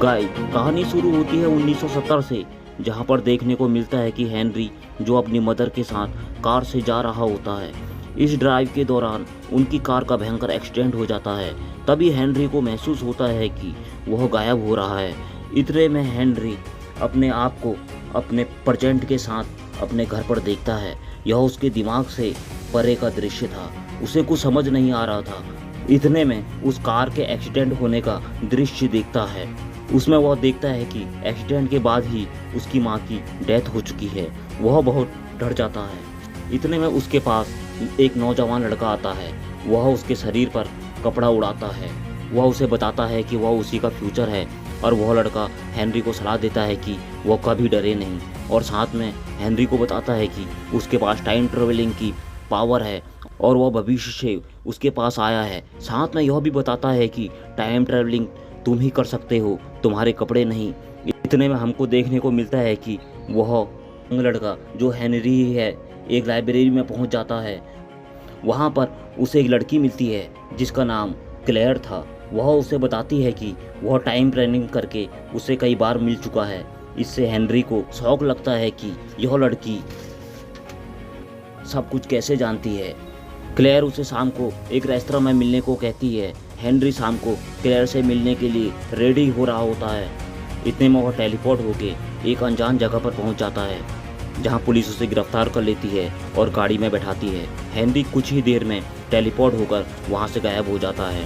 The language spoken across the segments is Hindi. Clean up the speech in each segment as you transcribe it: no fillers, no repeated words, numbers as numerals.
गाइस, कहानी शुरू होती है 1970 से, जहां पर देखने को मिलता है कि हेनरी जो अपनी मदर के साथ कार से जा रहा होता है। इस ड्राइव के दौरान उनकी कार का भयंकर एक्सीडेंट हो जाता है। तभी हेनरी को महसूस होता है कि वह गायब हो रहा है। इतने में हेनरी अपने आप को अपने प्रेजेंट के साथ अपने घर पर देखता है। यह उसके दिमाग से परे का दृश्य था, उसे कुछ समझ नहीं आ रहा था। इतने में उस कार के एक्सीडेंट होने का दृश्य देखता है। उसमें वह देखता है कि एक्सीडेंट के बाद ही उसकी माँ की डेथ हो चुकी है। वह बहुत डर जाता है। इतने में उसके पास एक नौजवान लड़का आता है। वह उसके शरीर पर कपड़ा उड़ाता है। वह उसे बताता है कि वह उसी का फ्यूचर है, और वह लड़का हेनरी को सलाह देता है कि वह कभी डरे नहीं, और साथ में हेनरी को बताता है कि उसके पास टाइम ट्रेवलिंग की पावर है और वह भविष्य से उसके पास आया है। साथ में यह भी बताता है कि टाइम ट्रेवलिंग तुम ही कर सकते हो, तुम्हारे कपड़े नहीं। इतने में हमको देखने को मिलता है कि वह लड़का जो हेनरी ही है एक लाइब्रेरी में पहुंच जाता है। वहां पर उसे एक लड़की मिलती है जिसका नाम क्लेयर था। वह उसे बताती है कि वह टाइम ट्रेवलिंग करके उसे कई बार मिल चुका है। इससे हेनरी को शौक लगता है कि यह लड़की सब कुछ कैसे जानती है। क्लेयर उसे शाम को एक रेस्तरां में मिलने को कहती है। हेनरी शाम को क्लेयर से मिलने के लिए रेडी हो रहा होता है। इतने में वह टेलीपोर्ट होके एक अनजान जगह पर पहुंच जाता है, जहां पुलिस उसे गिरफ्तार कर लेती है और गाड़ी में बैठाती है। हेनरी कुछ ही देर में टेलीपोर्ट होकर वहां से गायब हो जाता है।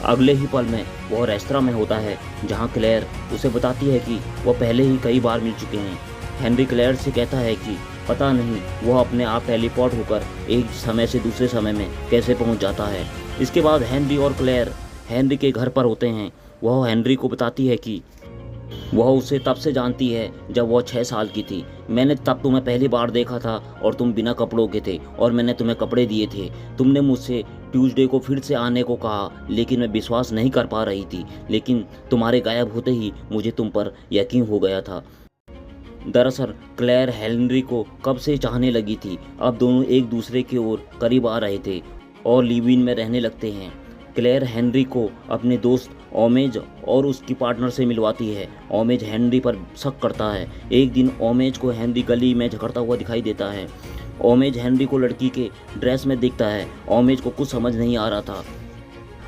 अगले ही पल में वह रेस्तरां में होता है, जहां क्लेयर उसे बताती है कि वह पहले ही कई बार मिल चुके हैं। हेनरी क्लेयर से कहता है कि पता नहीं वह अपने आप टेलीपोर्ट होकर एक समय से दूसरे समय में कैसे पहुंच जाता है। इसके बाद हेनरी और क्लेयर हेनरी के घर पर होते हैं। वह हेनरी को बताती है कि वह उसे तब से जानती है जब वह 6 साल की थी। मैंने तब तुम्हें पहली बार देखा था और तुम बिना कपड़ों के थे और मैंने तुम्हें कपड़े दिए थे। तुमने मुझसे ट्यूसडे को फिर से आने को कहा, लेकिन मैं विश्वास नहीं कर पा रही थी। लेकिन तुम्हारे गायब होते ही मुझे तुम पर यकीन हो गया था। दरअसल क्लेयर हेनरी को कब से चाहने लगी थी। अब दोनों एक दूसरे की ओर करीब आ रहे थे और लिव इन में रहने लगते हैं। क्लेयर हेनरी को अपने दोस्त ओमेज और उसकी पार्टनर से मिलवाती है। ओमेज हेनरी पर शक करता है। एक दिन ओमेज को हेनरी गली में झगड़ता हुआ दिखाई देता है। ओमेज हेनरी को लड़की के ड्रेस में देखता है। ओमेज को कुछ समझ नहीं आ रहा था।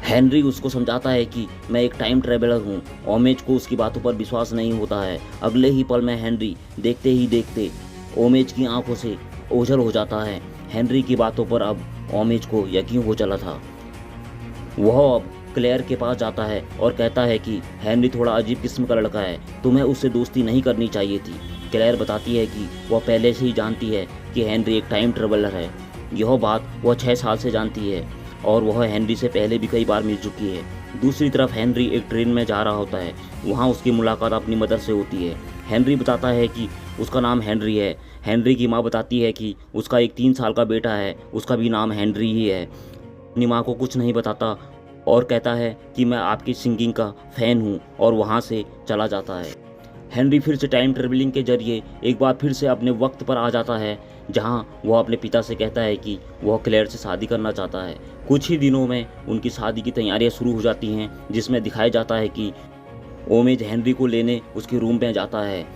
हेनरी उसको समझाता है कि मैं एक टाइम ट्रेवलर हूँ। ओमेज को उसकी बातों पर विश्वास नहीं होता है। अगले ही पल में हेनरी देखते ही देखते ओमेज की आंखों से ओझल हो जाता है। हेनरी की बातों पर अब ओमेज को यकीन हो चला था। वह अब क्लेयर के पास जाता है और कहता है कि हेनरी थोड़ा अजीब किस्म का लड़का है, तुम्हें उससे दोस्ती नहीं करनी चाहिए थी। क्लेयर बताती है कि वह पहले से ही जानती है कि हेनरी एक टाइम ट्रेवलर है। यह बात वह 6 साल से जानती है और वह हेनरी से पहले भी कई बार मिल चुकी है। दूसरी तरफ हेनरी एक ट्रेन में जा रहा होता है। वहाँ उसकी मुलाकात अपनी मदर से होती है। हेनरी बताता है कि उसका नाम हेनरी है। हेनरी की माँ बताती है कि उसका एक 3 साल का बेटा है, उसका भी नाम हेनरी ही है। अपनी माँ को कुछ नहीं बताता और कहता है कि मैं आपकी सिंगिंग का फ़ैन हूँ, और वहाँ से चला जाता है। हेनरी फिर से टाइम ट्रेवलिंग के जरिए एक बार फिर से अपने वक्त पर आ जाता है, जहाँ वह अपने पिता से कहता है कि वह क्लेयर से शादी करना चाहता है। कुछ ही दिनों में उनकी शादी की तैयारियां शुरू हो जाती हैं, जिसमें दिखाया जाता है कि ओमेज हेनरी को लेने उसके रूम में जाता है।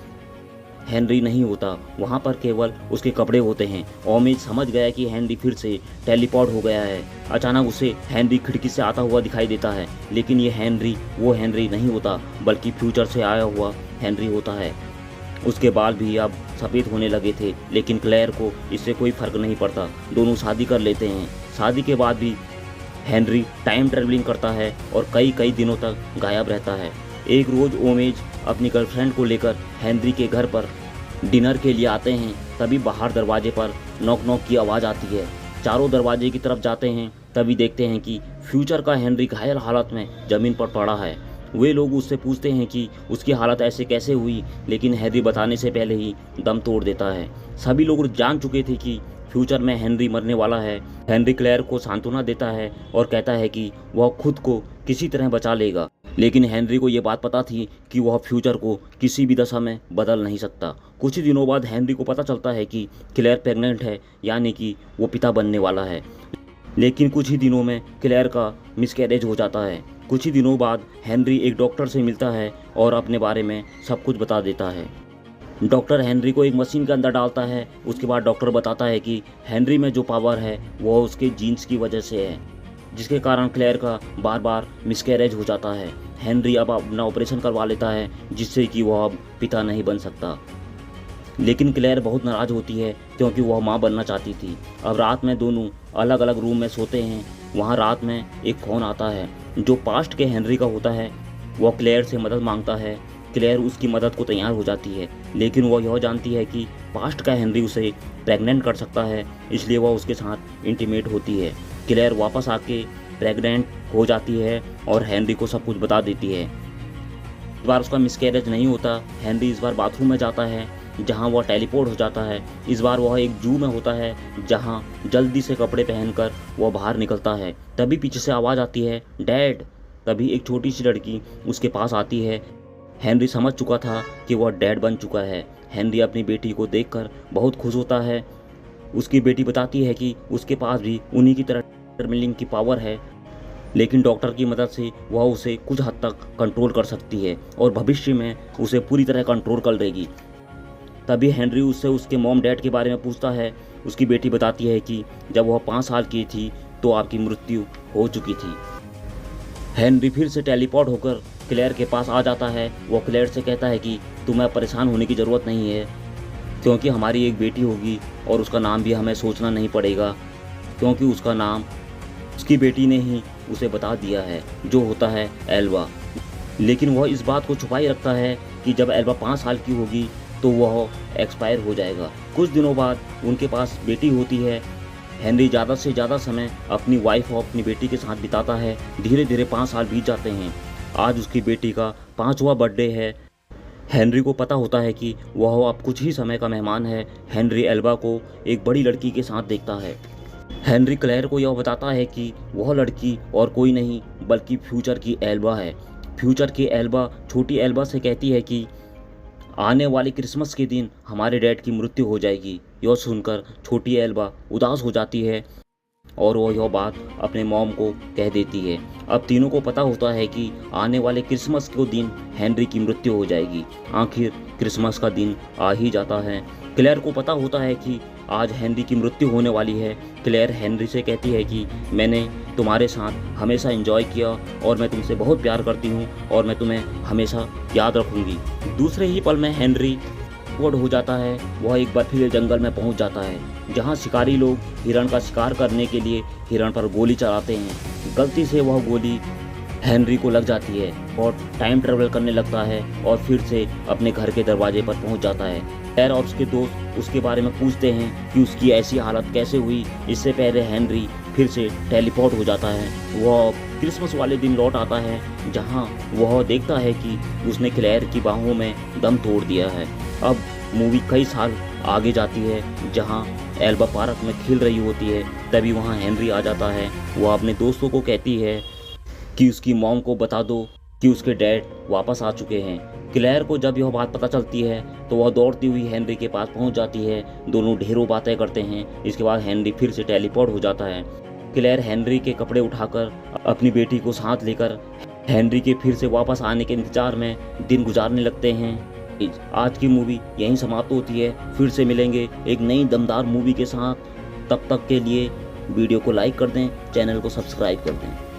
हेनरी नहीं होता, वहाँ पर केवल उसके कपड़े होते हैं। ओमेज समझ गया कि हेनरी फिर से टेलीपोर्ट हो गया है। अचानक उसे हेनरी खिड़की से आता हुआ दिखाई देता है, लेकिन ये हेनरी वो हेनरी नहीं होता, बल्कि फ्यूचर से आया हुआ हेनरी होता है। उसके बाल भी अब सफ़ेद होने लगे थे, लेकिन क्लेयर को इससे कोई फ़र्क नहीं पड़ता। दोनों शादी कर लेते हैं। शादी के बाद भी हेनरी टाइम ट्रेवलिंग करता है और कई दिनों तक गायब रहता है। एक रोज़ ओमेज अपनी गर्लफ्रेंड को लेकर हेनरी के घर पर डिनर के लिए आते हैं। तभी बाहर दरवाजे पर नॉक नॉक की आवाज़ आती है। चारों दरवाजे की तरफ जाते हैं, तभी देखते हैं कि फ्यूचर का हेनरी घायल हालत में ज़मीन पर पड़ा है। वे लोग उससे पूछते हैं कि उसकी हालत ऐसे कैसे हुई, लेकिन हेनरी बताने से पहले ही दम तोड़ देता है। सभी लोग जान चुके थे कि फ्यूचर में हेनरी मरने वाला है। हेनरी क्लेयर को सांत्वना देता है और कहता है कि वह खुद को किसी तरह बचा लेगा, लेकिन हेनरी को यह बात पता थी कि वह फ्यूचर को किसी भी दशा में बदल नहीं सकता। कुछ ही दिनों बाद हेनरी को पता चलता है कि क्लेयर प्रेग्नेंट है, यानी कि वो पिता बनने वाला है। लेकिन कुछ ही दिनों में क्लेयर का मिसकैरेज हो जाता है। कुछ ही दिनों बाद हेनरी एक डॉक्टर से मिलता है और अपने बारे में सब कुछ बता देता है। डॉक्टर हेनरी को एक मशीन के अंदर डालता है। उसके बाद डॉक्टर बताता है कि हेनरी में जो पावर है वो उसके जीन्स की वजह से है, जिसके कारण क्लेयर का बार बार मिसकैरेज हो जाता है। हेनरी अब अपना ऑपरेशन करवा लेता है जिससे कि वह अब पिता नहीं बन सकता। लेकिन क्लेयर बहुत नाराज़ होती है क्योंकि वह माँ बनना चाहती थी। अब रात में दोनों अलग अलग रूम में सोते हैं। वहाँ रात में एक फोन आता है जो पास्ट के हेनरी का होता है। वह क्लेयर से मदद मांगता है। क्लेयर उसकी मदद को तैयार हो जाती है, लेकिन वह यह जानती है कि पास्ट का हेनरी उसे प्रेग्नेंट कर सकता है, इसलिए वह उसके साथ इंटीमेट होती है। क्लेयर वापस आके प्रेग्नेंट हो जाती है और हेनरी को सब कुछ बता देती है। इस बार उसका मिसकैरेज नहीं होता। हेनरी इस बार बाथरूम में जाता है जहां वह टेलीपोर्ट हो जाता है। इस बार वह एक जू में होता है जहां जल्दी से कपड़े पहनकर वह बाहर निकलता है। तभी पीछे से आवाज़ आती है, डैड। तभी एक छोटी सी लड़की उसके पास आती है। हेनरी समझ चुका था कि वह डैड बन चुका है। हेनरी अपनी बेटी को देखकर बहुत खुश होता है। उसकी बेटी बताती है कि उसके पास भी उन्हीं की तरह टर्मिलिंग की पावर है, लेकिन डॉक्टर की मदद से वह उसे कुछ हद तक कंट्रोल कर सकती है और भविष्य में उसे पूरी तरह कंट्रोल कर लेगी। तभी हेनरी उससे उसके मॉम डैड के बारे में पूछता है। उसकी बेटी बताती है कि जब वह 5 साल की थी तो आपकी मृत्यु हो चुकी थी। हेनरी फिर से टेलीपोर्ट होकर क्लेयर के पास आ जाता है। वो क्लेयर से कहता है कि तुम्हें परेशान होने की ज़रूरत नहीं है, क्योंकि हमारी एक बेटी होगी और उसका नाम भी हमें सोचना नहीं पड़ेगा, क्योंकि उसका नाम उसकी बेटी ने ही उसे बता दिया है, जो होता है एल्बा। लेकिन वह इस बात को छुपाए रखता है कि जब एल्बा 5 साल की होगी तो वह एक्सपायर हो जाएगा। कुछ दिनों बाद उनके पास बेटी होती है। हेनरी ज़्यादा से ज़्यादा समय अपनी वाइफ और अपनी बेटी के साथ बिताता है। धीरे धीरे 5 साल बीत जाते हैं। आज उसकी बेटी का 5वां बर्थडे है। हेनरी को पता होता है कि वह अब कुछ ही समय का मेहमान है। हेनरी एल्बा को एक बड़ी लड़की के साथ देखता है। हेनरी क्लेयर को यह बताता है कि वह लड़की और कोई नहीं बल्कि फ्यूचर की एल्बा है। फ्यूचर की एल्बा छोटी एल्बा से कहती है कि आने वाले क्रिसमस के दिन हमारे डैड की मृत्यु हो जाएगी। यह सुनकर छोटी एल्बा उदास हो जाती है और वह यह बात अपने मॉम को कह देती है। अब तीनों को पता होता है कि आने वाले क्रिसमस के दिन हेनरी की मृत्यु हो जाएगी। आखिर क्रिसमस का दिन आ ही जाता है। क्लेयर को पता होता है कि आज हेनरी की मृत्यु होने वाली है। क्लेयर हेनरी से कहती है कि मैंने तुम्हारे साथ हमेशा एंजॉय किया और मैं तुमसे बहुत प्यार करती हूँ और मैं तुम्हें हमेशा याद रखूँगी। दूसरे ही पल में हेनरी वोड हो जाता है। वह एक बर्फीले जंगल में पहुंच जाता है जहां शिकारी लोग हिरण का शिकार करने के लिए हिरण पर गोली चलाते हैं। गलती से वह गोली हेनरी को लग जाती है और टाइम ट्रेवल करने लगता है और फिर से अपने घर के दरवाजे पर पहुंच जाता है। क्लेयर और उसके दोस्त उसके बारे में पूछते हैं कि उसकी ऐसी हालत कैसे हुई। इससे पहले हेनरी फिर से टेलीपोर्ट हो जाता है। वह क्रिसमस वाले दिन लौट आता है जहां वह देखता है कि उसने क्लेयर की बाहों में दम तोड़ दिया है। अब मूवी कई साल आगे जाती है जहां एल्बा पार्क में खेल रही होती है। तभी वहां हेनरी आ जाता है। वह अपने दोस्तों को कहती है कि उसकी मॉम को बता दो कि उसके डैड वापस आ चुके हैं। क्लेयर को जब यह बात पता चलती है तो वह दौड़ती हुई हेनरी के पास पहुंच जाती है। दोनों ढेरों बातें करते हैं। इसके बाद हेनरी फिर से टेलीपोर्ट हो जाता है। क्लेयर हेनरी के कपड़े उठाकर अपनी बेटी को साथ लेकर हेनरी के फिर से वापस आने के इंतजार में दिन गुजारने लगते हैं। आज की मूवी यहीं समाप्त होती है। फिर से मिलेंगे एक नई दमदार मूवी के साथ। तब तक के लिए वीडियो को लाइक कर दें, चैनल को सब्सक्राइब कर दें।